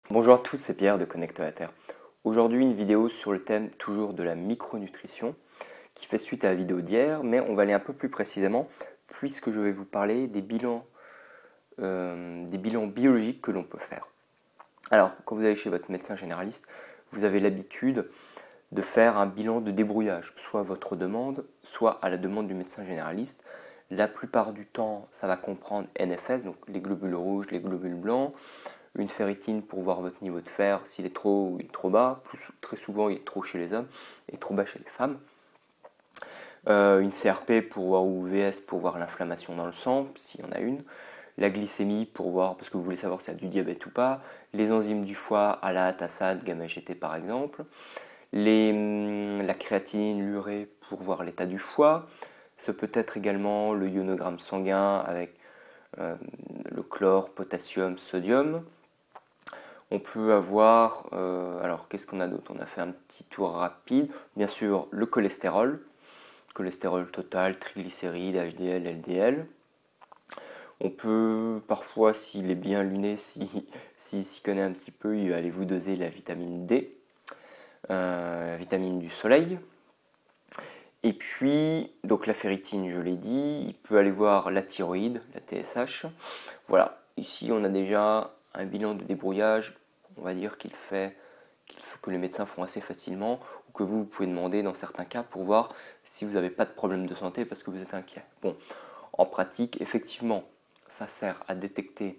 Bonjour à tous, c'est Pierre de Connect à la Terre. Aujourd'hui, une vidéo sur le thème toujours de la micronutrition qui fait suite à la vidéo d'hier, mais on va aller un peu plus précisément puisque je vais vous parler des bilans biologiques que l'on peut faire. Alors, quand vous allez chez votre médecin généraliste, vous avez l'habitude de faire un bilan de débrouillage, soit à votre demande, soit à la demande du médecin généraliste. La plupart du temps, ça va comprendre NFS, donc les globules rouges, les globules blancs, une ferritine pour voir votre niveau de fer, s'il est trop ou il est trop bas. Très souvent, il est trop chez les hommes et trop bas chez les femmes. Une CRP pour voir, ou VS pour voir l'inflammation dans le sang, s'il y en a une. La glycémie pour voir, parce que vous voulez savoir s'il y a du diabète ou pas. Les enzymes du foie, ALA, TASAD, gamma-GT par exemple. La créatinine, l'urée pour voir l'état du foie. Ce peut être également le ionogramme sanguin avec le chlore, potassium, sodium. On peut avoir, alors qu'est-ce qu'on a d'autre? On a fait un petit tour rapide. Bien sûr, le cholestérol total, triglycérides, HDL, LDL. On peut parfois, s'il est bien luné, s'il s'y connaît un petit peu, il va aller vous doser la vitamine D, la vitamine du soleil. Et puis, donc la ferritine, je l'ai dit, il peut aller voir la thyroïde, la TSH. Voilà, ici on a déjà un bilan de débrouillage, on va dire que les médecins font assez facilement, ou que vous pouvez demander dans certains cas pour voir si vous n'avez pas de problème de santé parce que vous êtes inquiet. Bon, en pratique, effectivement, ça sert à détecter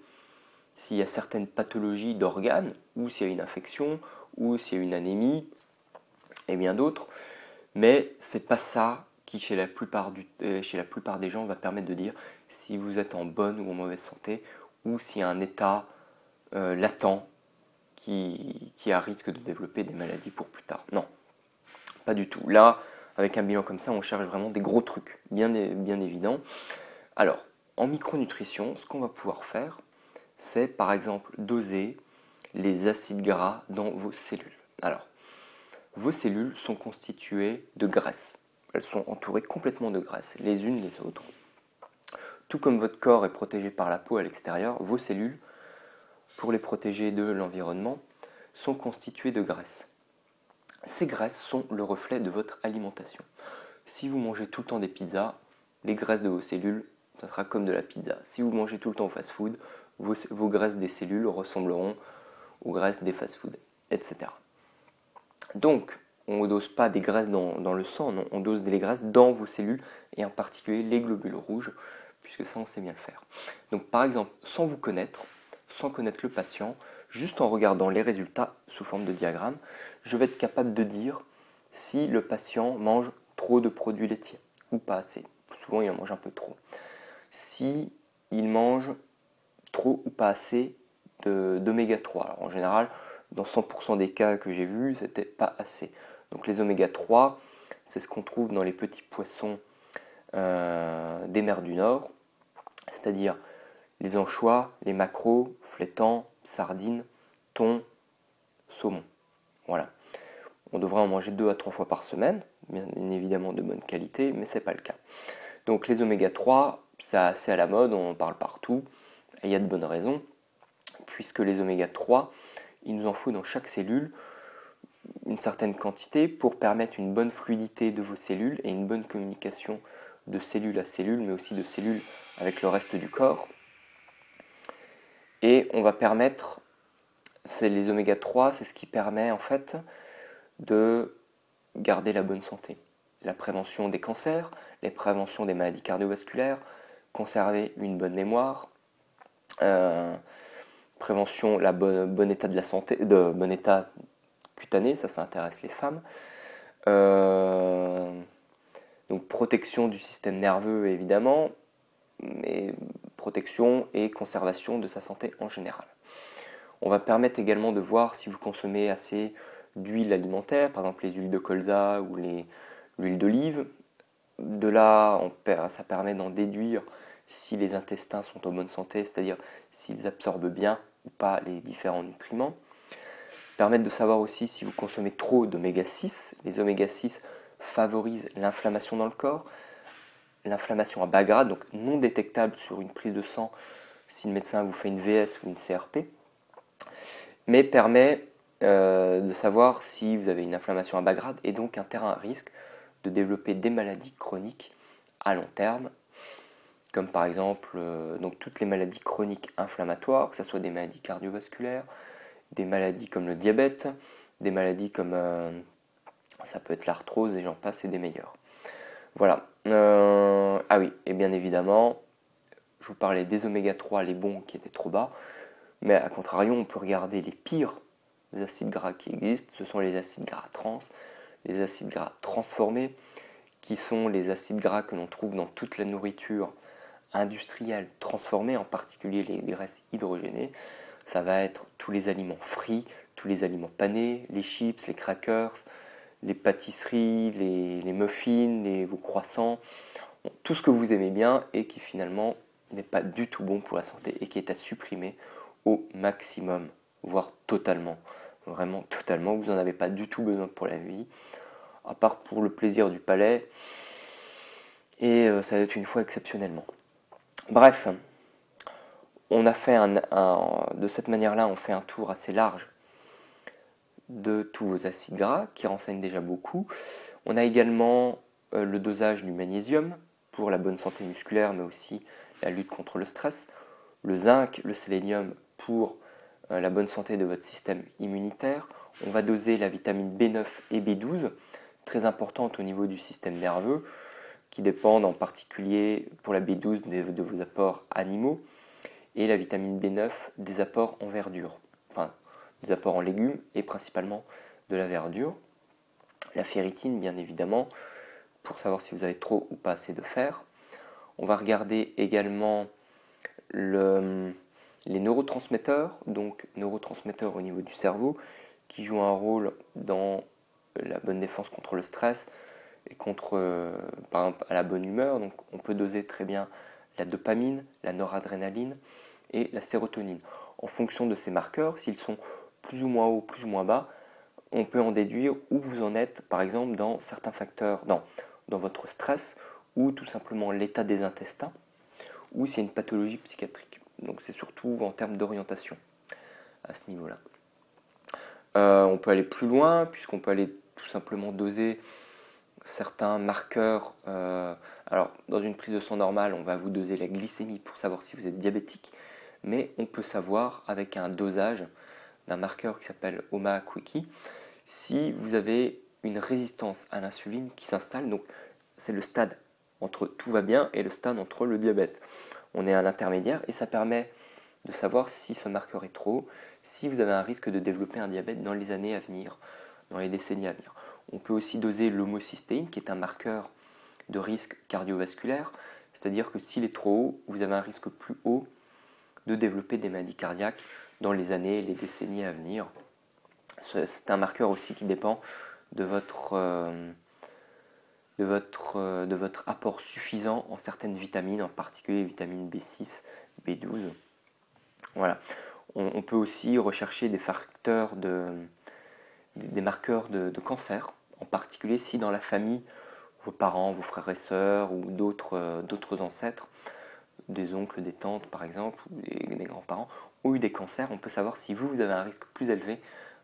s'il y a certaines pathologies d'organes, ou s'il y a une infection, ou s'il y a une anémie, et bien d'autres. Mais c'est pas ça qui, chez la plupart des gens, va permettre de dire si vous êtes en bonne ou en mauvaise santé, ou s'il y a un état latent qui a risque de développer des maladies pour plus tard. Non, pas du tout. Là, avec un bilan comme ça, on cherche vraiment des gros trucs, bien évidents. Alors, en micronutrition, ce qu'on va pouvoir faire, c'est par exemple doser les acides gras dans vos cellules. Alors, vos cellules sont constituées de graisse. Elles sont entourées complètement de graisse, les unes les autres. Tout comme votre corps est protégé par la peau à l'extérieur, vos cellules, pour les protéger de l'environnement, sont constituées de graisse. Ces graisses sont le reflet de votre alimentation. Si vous mangez tout le temps des pizzas, les graisses de vos cellules, ça sera comme de la pizza. Si vous mangez tout le temps au fast-food, vos graisses des cellules ressembleront aux graisses des fast-food, etc. Donc, on ne dose pas des graisses dans le sang, non, on dose des graisses dans vos cellules, et en particulier les globules rouges, puisque ça, on sait bien le faire. Donc, par exemple, sans vous connaître, sans connaître le patient, juste en regardant les résultats sous forme de diagramme, je vais être capable de dire si le patient mange trop de produits laitiers ou pas assez. Souvent, il en mange un peu trop. Si il mange trop ou pas assez d'oméga 3. Alors, en général, dans 100% des cas que j'ai vus, c'était pas assez. Donc les oméga 3, c'est ce qu'on trouve dans les petits poissons des mers du Nord, c'est-à-dire les anchois, les maquereaux, flétans, sardines, thon, saumon. Voilà. On devrait en manger 2 à 3 fois par semaine, bien évidemment de bonne qualité, mais ce n'est pas le cas. Donc les oméga 3, c'est assez à la mode, on en parle partout, et il y a de bonnes raisons, puisque les oméga 3, il nous en faut dans chaque cellule une certaine quantité pour permettre une bonne fluidité de vos cellules et une bonne communication de cellule à cellule, mais aussi de cellules avec le reste du corps. Et on va permettre, c'est les oméga 3, c'est ce qui permet en fait de garder la bonne santé. La prévention des cancers, les préventions des maladies cardiovasculaires, conserver une bonne mémoire, prévention, bon état de la santé, de bon état cutané, ça intéresse les femmes. Donc protection du système nerveux évidemment, mais protection et conservation de sa santé en général. On va permettre également de voir si vous consommez assez d'huile alimentaire, par exemple les huiles de colza ou l'huile d'olive. De là, ça permet d'en déduire si les intestins sont en bonne santé, c'est-à-dire s'ils absorbent bien ou pas les différents nutriments. Permettre de savoir aussi si vous consommez trop d'oméga 6. Les oméga 6 favorisent l'inflammation dans le corps, l'inflammation à bas grade, donc non détectable sur une prise de sang si le médecin vous fait une VS ou une CRP. mais permet de savoir si vous avez une inflammation à bas grade et donc un terrain à risque de développer des maladies chroniques à long terme, comme par exemple donc toutes les maladies chroniques inflammatoires, que ce soit des maladies cardiovasculaires, des maladies comme le diabète, des maladies comme ça peut être l'arthrose et j'en passe et des meilleurs. Voilà. Ah oui, et bien évidemment, je vous parlais des oméga 3, les bons qui étaient trop bas, mais à contrario, on peut regarder les pires acides gras qui existent, ce sont les acides gras trans, les acides gras transformés, qui sont les acides gras que l'on trouve dans toute la nourriture industrielle transformée, en particulier les graisses hydrogénées. Ça va être tous les aliments frits, tous les aliments panés, les chips, les crackers, les pâtisseries, les muffins, vos croissants, tout ce que vous aimez bien et qui finalement n'est pas du tout bon pour la santé et qui est à supprimer au maximum, voire totalement, vraiment totalement. Vous n'en avez pas du tout besoin pour la vie, à part pour le plaisir du palais, et ça va être une fois exceptionnellement. Bref, on a fait de cette manière-là, on fait un tour assez large de tous vos acides gras qui renseignent déjà beaucoup. On a également le dosage du magnésium pour la bonne santé musculaire, mais aussi la lutte contre le stress. Le zinc, le sélénium pour la bonne santé de votre système immunitaire. On va doser la vitamine B9 et B12, très importante au niveau du système nerveux, qui dépendent en particulier pour la B12 de vos apports animaux et la vitamine B9 des apports en verdure, enfin des apports en légumes et principalement de la verdure. La ferritine, bien évidemment, pour savoir si vous avez trop ou pas assez de fer. On va regarder également les neurotransmetteurs, donc neurotransmetteurs au niveau du cerveau, qui jouent un rôle dans la bonne défense contre le stress et contre, par exemple, à la bonne humeur. Donc on peut doser très bien la dopamine, la noradrénaline et la sérotonine. En fonction de ces marqueurs, s'ils sont plus ou moins hauts, plus ou moins bas, on peut en déduire où vous en êtes, par exemple, dans certains facteurs, dans votre stress, ou tout simplement l'état des intestins, ou s'il y a une pathologie psychiatrique. Donc c'est surtout en termes d'orientation à ce niveau-là. On peut aller plus loin, puisqu'on peut aller tout simplement doser certains marqueurs. Alors, dans une prise de sang normale, on va vous doser la glycémie pour savoir si vous êtes diabétique, mais on peut savoir avec un dosage d'un marqueur qui s'appelle OMA-Quickie si vous avez une résistance à l'insuline qui s'installe. Donc, c'est le stade entre tout va bien et le stade entre le diabète. On est à l'intermédiaire et ça permet de savoir si ce marqueur est trop haut, si vous avez un risque de développer un diabète dans les années à venir, dans les décennies à venir. On peut aussi doser l'homocystéine, qui est un marqueur de risque cardiovasculaire, c'est-à-dire que s'il est trop haut, vous avez un risque plus haut de développer des maladies cardiaques dans les années et les décennies à venir. C'est un marqueur aussi qui dépend de votre apport suffisant en certaines vitamines, en particulier vitamine B6, B12. Voilà. On peut aussi rechercher des facteurs des marqueurs de cancer, en particulier si dans la famille, vos parents, vos frères et sœurs ou d'autres ancêtres, des oncles, des tantes par exemple, ou des grands-parents, ont eu des cancers. On peut savoir si vous avez un risque plus élevé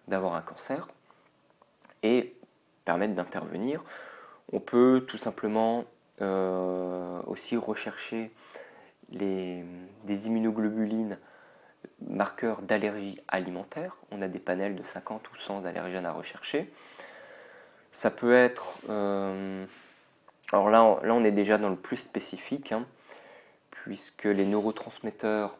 d'avoir un cancer et permettre d'intervenir. On peut tout simplement aussi rechercher des immunoglobulines marqueurs d'allergie alimentaire. On a des panels de 50 ou 100 allergènes à rechercher. Ça peut être... alors là, on est déjà dans le plus spécifique, puisque les neurotransmetteurs,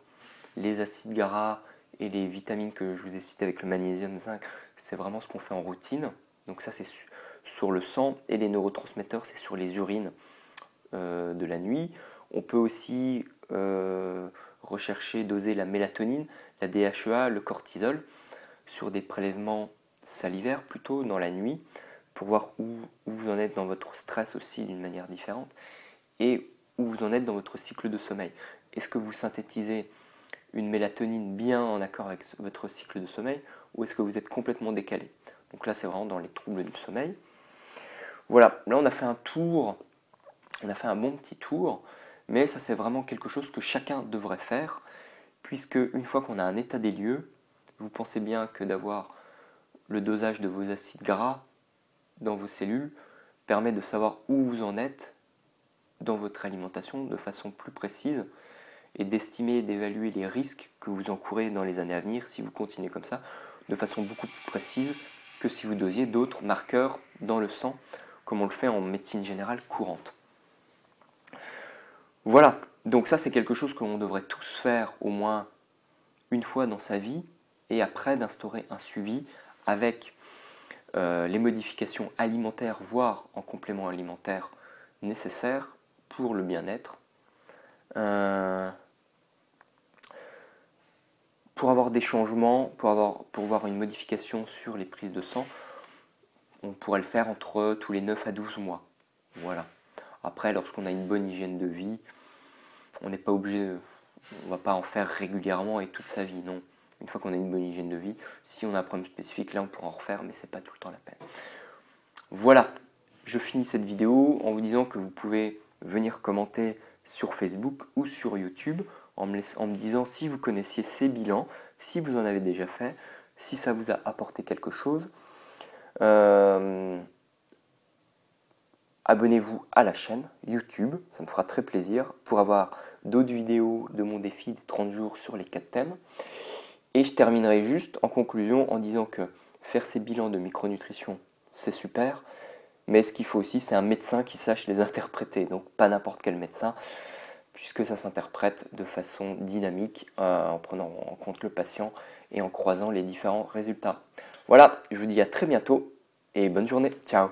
les acides gras et les vitamines que je vous ai citées avec le magnésium, zinc, c'est vraiment ce qu'on fait en routine. Donc ça, c'est sur le sang, et les neurotransmetteurs, c'est sur les urines de la nuit. On peut aussi rechercher, doser la mélatonine, la DHEA, le cortisol sur des prélèvements salivaires plutôt dans la nuit pour voir où vous en êtes dans votre stress aussi d'une manière différente et où vous en êtes dans votre cycle de sommeil. Est-ce que vous synthétisez une mélatonine bien en accord avec votre cycle de sommeil ou est-ce que vous êtes complètement décalé? Donc là, c'est vraiment dans les troubles du sommeil. Voilà, là on a fait un tour, on a fait un bon petit tour, mais ça c'est vraiment quelque chose que chacun devrait faire, puisque une fois qu'on a un état des lieux, vous pensez bien que d'avoir le dosage de vos acides gras dans vos cellules permet de savoir où vous en êtes dans votre alimentation de façon plus précise et d'estimer et d'évaluer les risques que vous encourez dans les années à venir si vous continuez comme ça de façon beaucoup plus précise que si vous dosiez d'autres marqueurs dans le sang comme on le fait en médecine générale courante. Voilà, donc ça c'est quelque chose que l'on devrait tous faire au moins une fois dans sa vie et après d'instaurer un suivi avec les modifications alimentaires, voire en complément alimentaire nécessaires pour le bien-être. Pour avoir des changements, pour avoir une modification sur les prises de sang, on pourrait le faire entre tous les 9 à 12 mois. Voilà. Après, lorsqu'on a une bonne hygiène de vie, on n'est pas obligé, on ne va pas en faire régulièrement et toute sa vie, non. Une fois qu'on a une bonne hygiène de vie, si on a un problème spécifique, là on pourra en refaire, mais ce n'est pas tout le temps la peine. Voilà, je finis cette vidéo en vous disant que vous pouvez venir commenter sur Facebook ou sur YouTube en me disant si vous connaissiez ces bilans, si vous en avez déjà fait, si ça vous a apporté quelque chose. Abonnez-vous à la chaîne YouTube, ça me fera très plaisir pour avoir d'autres vidéos de mon défi des 30 jours sur les 4 thèmes. Et je terminerai juste en conclusion en disant que faire ces bilans de micronutrition, c'est super, mais ce qu'il faut aussi, c'est un médecin qui sache les interpréter, donc pas n'importe quel médecin, puisque ça s'interprète de façon dynamique en prenant en compte le patient et en croisant les différents résultats. Voilà, je vous dis à très bientôt et bonne journée, ciao.